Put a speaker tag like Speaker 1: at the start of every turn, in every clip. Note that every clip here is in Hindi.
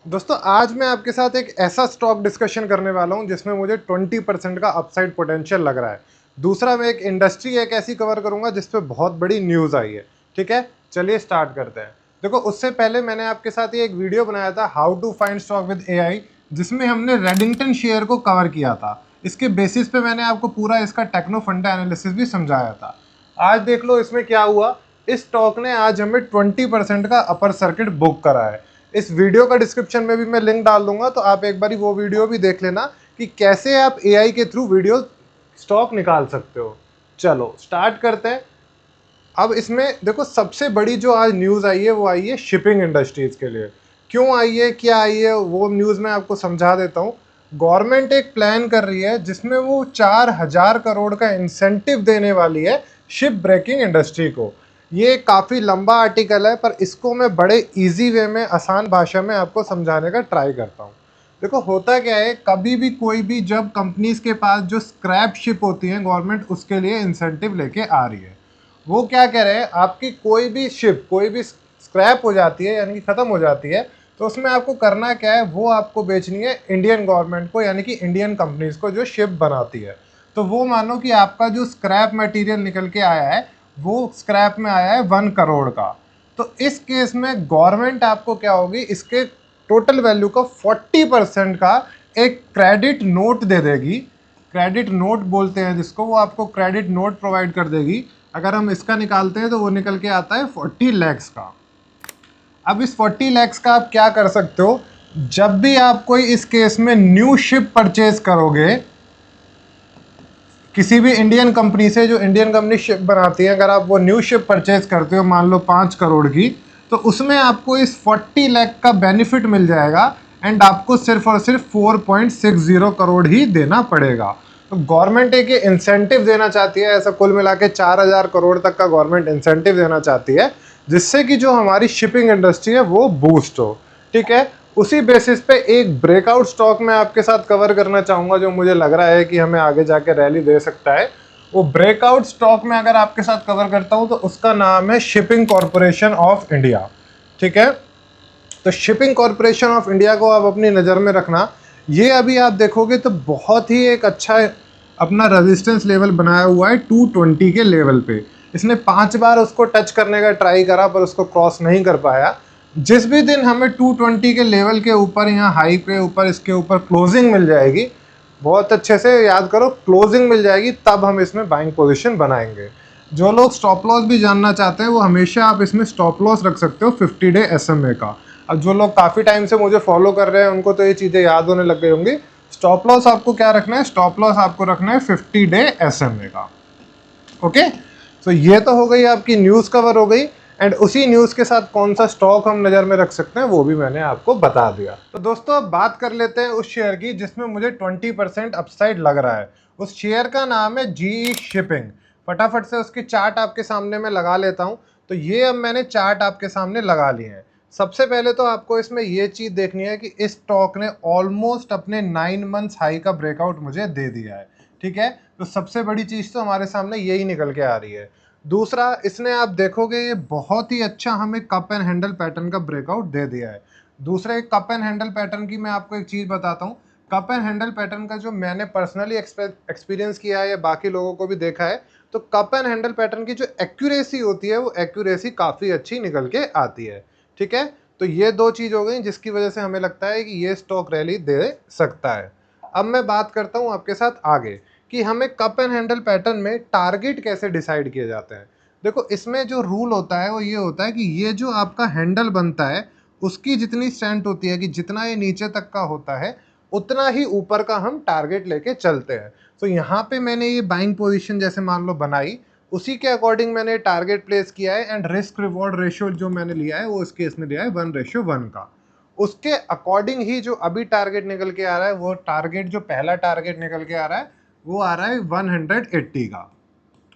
Speaker 1: दोस्तों आज मैं आपके साथ एक ऐसा स्टॉक डिस्कशन करने वाला हूं जिसमें मुझे 20% का अपसाइड पोटेंशियल लग रहा है। दूसरा मैं एक इंडस्ट्री एक ऐसी कवर करूंगा जिस पे बहुत बड़ी न्यूज़ आई है। ठीक है, चलिए स्टार्ट करते हैं। देखो, उससे पहले मैंने आपके साथ ये एक वीडियो बनाया था, how to find stock with AI, जिसमें हमने रेडिंगटन शेयर को कवर किया था। इसके बेसिस पे मैंने आपको पूरा इसका टेक्नो फंडा एनालिसिस भी समझाया था। आज देख लो इसमें क्या हुआ। इस स्टॉक ने आज हमें 20% का अपर सर्किट बुक करा है। इस वीडियो का डिस्क्रिप्शन में भी मैं लिंक डाल दूंगा, तो आप एक बारी वो वीडियो भी देख लेना कि कैसे आप एआई के थ्रू वीडियो स्टॉक निकाल सकते हो। चलो स्टार्ट करते हैं। अब इसमें देखो, सबसे बड़ी जो आज न्यूज़ आई है वो आई है शिपिंग इंडस्ट्रीज के लिए। क्यों आई है, क्या आई है, वो न्यूज़ मैं आपको समझा देता हूँ। गवर्नमेंट एक प्लान कर रही है जिसमें वो 4,000 करोड़ का इंसेंटिव देने वाली है शिप ब्रेकिंग इंडस्ट्री को। ये काफ़ी लंबा आर्टिकल है, पर इसको मैं बड़े इजी वे में आसान भाषा में आपको समझाने का ट्राई करता हूँ। देखो, होता क्या है, कभी भी कोई भी जब कंपनीज के पास जो स्क्रैप शिप होती है, गवर्नमेंट उसके लिए इंसेंटिव लेके आ रही है। वो क्या कह रहे हैं, आपकी कोई भी शिप कोई भी स्क्रैप हो जाती है यानी कि ख़त्म हो जाती है, तो उसमें आपको करना क्या है, वो आपको बेचनी है इंडियन गवर्नमेंट को यानी कि इंडियन कंपनीज को जो शिप बनाती है। तो वो मानो कि आपका जो स्क्रैप मटेरियल निकल के आया है वो स्क्रैप में आया है 1 करोड़ का। तो इस केस में गवर्नमेंट आपको क्या होगी, इसके टोटल वैल्यू का 40% का एक क्रेडिट नोट दे देगी। क्रेडिट नोट बोलते हैं जिसको, वो आपको क्रेडिट नोट प्रोवाइड कर देगी। अगर हम इसका निकालते हैं तो वो निकल के आता है 40 लैक्स का। अब इस 40 लैक्स का आप क्या कर सकते हो, जब भी आप कोई इस केस में न्यू शिप परचेज करोगे किसी भी इंडियन कंपनी से, जो इंडियन कंपनी शिप बनाती है, अगर आप वो न्यू शिप परचेज करते हो मान लो 5 करोड़ की, तो उसमें आपको इस 40 लाख का बेनिफिट मिल जाएगा। एंड आपको सिर्फ और सिर्फ 4.60 करोड़ ही देना पड़ेगा। तो गवर्नमेंट एक इंसेंटिव देना चाहती है, ऐसा कुल मिला के 4,000 करोड़ तक का गवर्नमेंट इंसेंटिव देना चाहती है, जिससे कि जो हमारी शिपिंग इंडस्ट्री है वो बूस्ट हो। ठीक है, उसी बेसिस पे एक ब्रेकआउट स्टॉक मैं आपके साथ कवर करना चाहूँगा जो मुझे लग रहा है कि हमें आगे जाके रैली दे सकता है। वो ब्रेकआउट स्टॉक में अगर आपके साथ कवर करता हूँ तो उसका नाम है शिपिंग कॉरपोरेशन ऑफ इंडिया। ठीक है, तो शिपिंग कॉरपोरेशन ऑफ इंडिया को आप अपनी नज़र में रखना। ये अभी आप देखोगे तो बहुत ही एक अच्छा अपना रेजिस्टेंस लेवल बनाया हुआ है 220 के लेवल पे। इसने 5 बार उसको टच करने का ट्राई करा पर उसको क्रॉस नहीं कर पाया। जिस भी दिन हमें 220 के लेवल के ऊपर या हाई के ऊपर इसके ऊपर क्लोजिंग मिल जाएगी, बहुत अच्छे से याद करो, क्लोजिंग मिल जाएगी, तब हम इसमें बाइंग पोजीशन बनाएंगे। जो लोग स्टॉप लॉस भी जानना चाहते हैं वो हमेशा आप इसमें स्टॉप लॉस रख सकते हो 50 डे SMA का। अब जो लोग काफ़ी टाइम से मुझे फॉलो कर रहे हैं उनको तो ये चीज़ें याद होने लग गई होंगी। स्टॉप लॉस आपको क्या रखना है, स्टॉप लॉस आपको रखना है 50 डे SMA का। ओके, तो ये तो हो गई आपकी न्यूज़ कवर हो गई। एंड उसी न्यूज़ के साथ कौन सा स्टॉक हम नज़र में रख सकते हैं वो भी मैंने आपको बता दिया। तो दोस्तों अब बात कर लेते हैं उस शेयर की जिसमें मुझे 20% अपसाइड लग रहा है। उस शेयर का नाम है GE शिपिंग। फटाफट से उसकी चार्ट आपके सामने मैं लगा लेता हूँ। तो ये अब मैंने चार्ट आपके सामने लगा लिए हैं। सबसे पहले तो आपको इसमें ये चीज़ देखनी है कि इस स्टॉक ने ऑलमोस्ट अपने 9 मंथ्स हाई का ब्रेकआउट मुझे दे दिया है। ठीक है, तो सबसे बड़ी चीज़ तो हमारे सामने यही निकल के आ रही है। दूसरा, इसने आप देखोगे ये बहुत ही अच्छा हमें कप एंड हैंडल पैटर्न का ब्रेकआउट दे दिया है। दूसरे कप एंड हैंडल पैटर्न की मैं आपको एक चीज़ बताता हूँ। कप एंड हैंडल पैटर्न का जो मैंने पर्सनली एक्सपीरियंस किया है या बाकी लोगों को भी देखा है, तो कप एंड हैंडल पैटर्न की जो एक्यूरेसी होती है वो एक्यूरेसी काफ़ी अच्छी निकल के आती है। ठीक है, तो ये दो चीज़ हो गई जिसकी वजह से हमें लगता है कि ये स्टॉक रैली दे सकता है। अब मैं बात करता हूँ आपके साथ आगे कि हमें कप एंड हैंडल पैटर्न में टारगेट कैसे डिसाइड किए जाते हैं। देखो, इसमें जो रूल होता है वो ये होता है कि ये जो आपका हैंडल बनता है उसकी जितनी स्ट्रेंथ होती है कि जितना ये नीचे तक का होता है उतना ही ऊपर का हम टारगेट लेके चलते हैं। तो यहाँ पे मैंने ये बाइंग पोजीशन जैसे मान लो बनाई, उसी के अकॉर्डिंग मैंने टारगेट प्लेस किया है। एंड रिस्क रिवॉर्ड रेशियो जो मैंने लिया है वो इस केस में लिया है 1:1 का। उसके अकॉर्डिंग ही जो अभी टारगेट निकल के आ रहा है, वो टारगेट जो पहला टारगेट निकल के आ रहा है वो आ रहा है 180 का।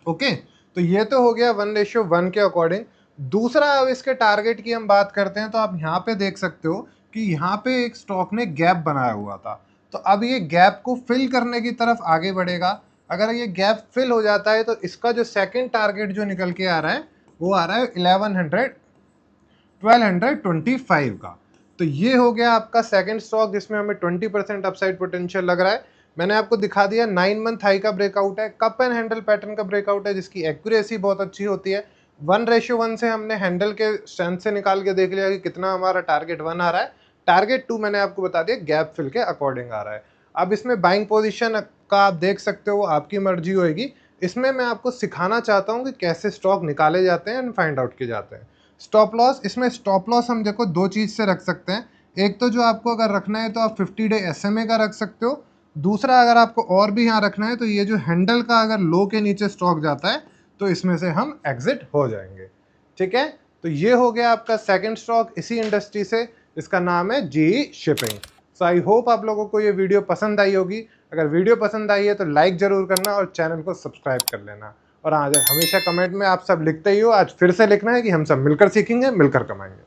Speaker 1: ओके, तो ये तो हो गया 1:1 के अकॉर्डिंग। दूसरा, अब इसके टारगेट की हम बात करते हैं तो आप यहाँ पे देख सकते हो कि यहाँ पे एक स्टॉक ने गैप बनाया हुआ था। तो अब ये गैप को फिल करने की तरफ आगे बढ़ेगा। अगर ये गैप फिल हो जाता है तो इसका जो सेकंड टारगेट जो निकल के आ रहा है वो आ रहा है 1225 का। तो ये हो गया आपका सेकंड स्टॉक जिसमें हमें 20% अपसाइड पोटेंशियल लग रहा है। मैंने आपको दिखा दिया 9 मंथ हाई का ब्रेकआउट है, कप एंड हैंडल पैटर्न का ब्रेकआउट है जिसकी एक्यूरेसी बहुत अच्छी होती है। 1:1 से हमने हैंडल के स्ट्रेंथ से निकाल के देख लिया कि कितना हमारा टारगेट 1 आ रहा है, टारगेट 2 मैंने आपको बता दिया गैप फिल के अकॉर्डिंग आ रहा है। अब इसमें बाइंग पोजीशन का आप देख सकते हो, आपकी मर्जी होगी। इसमें मैं आपको सिखाना चाहता हूँ कि कैसे स्टॉक निकाले जाते हैं एंड फाइंड आउट किए जाते हैं। स्टॉप लॉस, इसमें स्टॉप लॉस हम देखो दो चीज़ से रख सकते हैं। एक तो जो आपको अगर रखना है तो आप 50 डे SMA का रख सकते हो। दूसरा अगर आपको और भी यहाँ रखना है तो ये जो हैंडल का अगर लो के नीचे स्टॉक जाता है तो इसमें से हम एग्जिट हो जाएंगे। ठीक है, तो ये हो गया आपका सेकंड स्टॉक इसी इंडस्ट्री से, इसका नाम है GE shipping. So I hope आप लोगों को ये वीडियो पसंद आई होगी। अगर वीडियो पसंद आई है तो लाइक ज़रूर करना और चैनल को सब्सक्राइब कर लेना। और हाँ, हमेशा कमेंट में आप सब लिखते ही हो, आज फिर से लिखना है कि हम सब मिलकर सीखेंगे, मिलकर कमाएंगे।